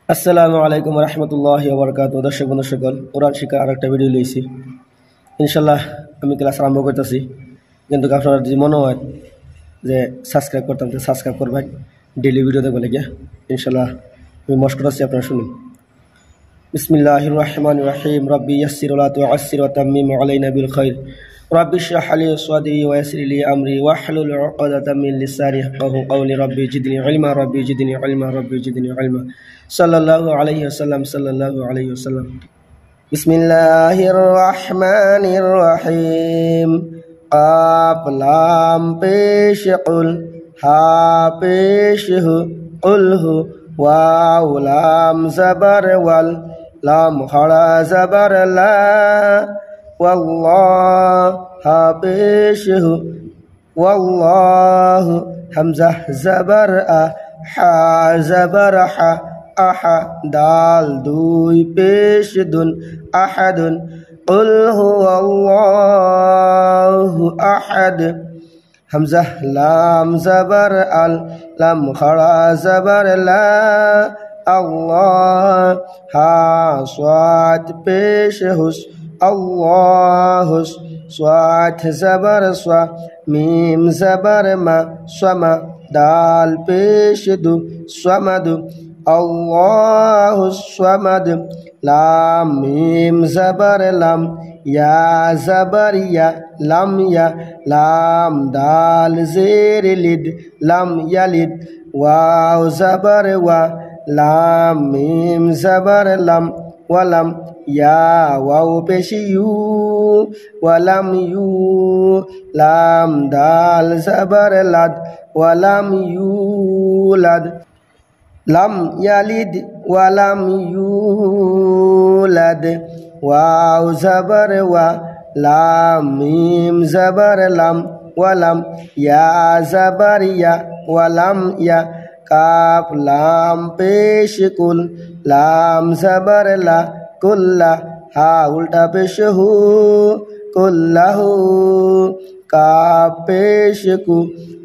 আসসালামু আলাইকুম রহমতুল্লাহি ওয়া বারাকাতুহু। দর্শক বন্ধু সকল, কোরআন শিক্ষার আরেকটা ভিডিও লইছি। ইনশাল্লাহ আমি ক্লাস আরম্ভ করতেছি, কিন্তু আপনার যদি মনে হয় যে সাবস্ক্রাইব করতাম তো সাবস্ক্রাইব করবেন, ডেইলি ভিডিও দেখবেন গিয়া। ইনশাল্লাহ আমি মস্ক করতেছি, আপনারা শুনুন। বিসমিল্লাহির রহমানির রহিম। রব্বি ইয়াসসির ওয়া লা তুআসসির ওয়া তাম্মিম আলাইনা বিল খাইর। রব্বি ইশরাহ লি সাদরি ওয়া ইয়াসসির লি আমরি ওয়াহলুল উকদাতাম মিন লিসানি ইয়াফকাহু কওলি। রব্বি জিদনি ইলমা, রব্বি জিদনি ইলমা, রব্বি জিদনি ইলমা। সাল্লাল্লাহু আলাইহি ওয়াসাল্লাম, সাল্লাল্লাহু আলাইহি ওয়াসাল্লাম। বিসমিল্লাহির রহমানির রহিম। কাফ লাম পেশ কুল, হা পেশ হু, কুল হু, ওয়াও লাম জবর ওয়াল, লাম খড়া জবর লা, ওয়াল্লাহ হা পেশ হু, ওয়াল্লাহু হামজা জবর আ, হা জবর হা, আহা দাল দুই পেশ দুন, আহাদুন। কুল হুয়াল্লাহু আহাদ, হামজা লাম জবর আল, লাম খড়া জবর লা, আল্লাহ হা সাদ পেশ হুস, আল্লাহুস, সাদ জবর সা, মিম জবর মা, সমা দাল পেশ দু, সমাদু। আল্লাহুস সামাদ, লাম মিম জবর লাম, ইয়া জবর ইয়া, লাম ইয়া, লাম দাল জের লিদ, লাম ইয়ালিদ, ওয়াও জবর ওয়া, লাম মিম জবর লাম, ওয়ালাম ইয়া ওয়াও পেশি ইউ, ওয়ালাম ইউ, লাম দাল জবর লাদ, ওয়ালাম ইউলাদ, লাম ইয়ালিদ ওয়ালাম ইউলাদ, ওয়াও জবর ওয়া, লাম মিম জবর লাম, ওয়ালাম ইয়া জবর ইয়া, ওয়ালাম ইয়া, কাফ লাম পেশ কুল, লাম জবর লা, কুল্লা হা উল্টা পেশ হু, কুল্লাহু, কাফ পেশ কু,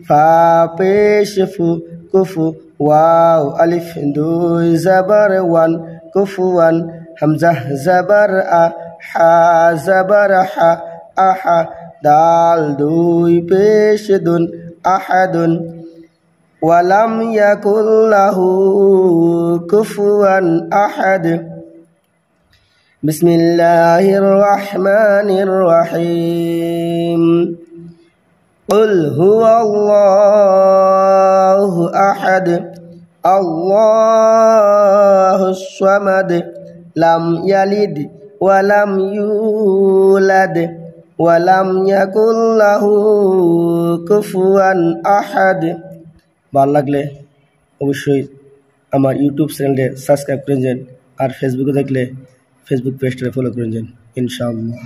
ফা পেশ ফু, কুফু, ওয়াও আলিফ দুই জবর ওয়ান, কুফুয়ান, হামজা জবর আ, হা জবর হা, আহা দাল দুই পেশ দুন, আহাদুন। ওয়ালাম ইয়াকুল লাহু কুফুয়ান আহাদ। বিসমিল্লাহির রহমানির রহিম। কুল হুয়াল্লাহু আহাদ, আল্লাহুস সামাদ, লাম ইয়ালিদ ওয়ালাম ইউলাদ, ওয়ালাম ইয়াকুল লাহু কুফুয়ান আহাদ। ভালো লাগলে অবশ্যই আমার ইউটিউব চ্যানেলে সাবস্ক্রাইব করে যান, আর ফেসবুকে দেখলে ফেসবুক পেজটা ফলো করে যান ইনশাআল্লাহ।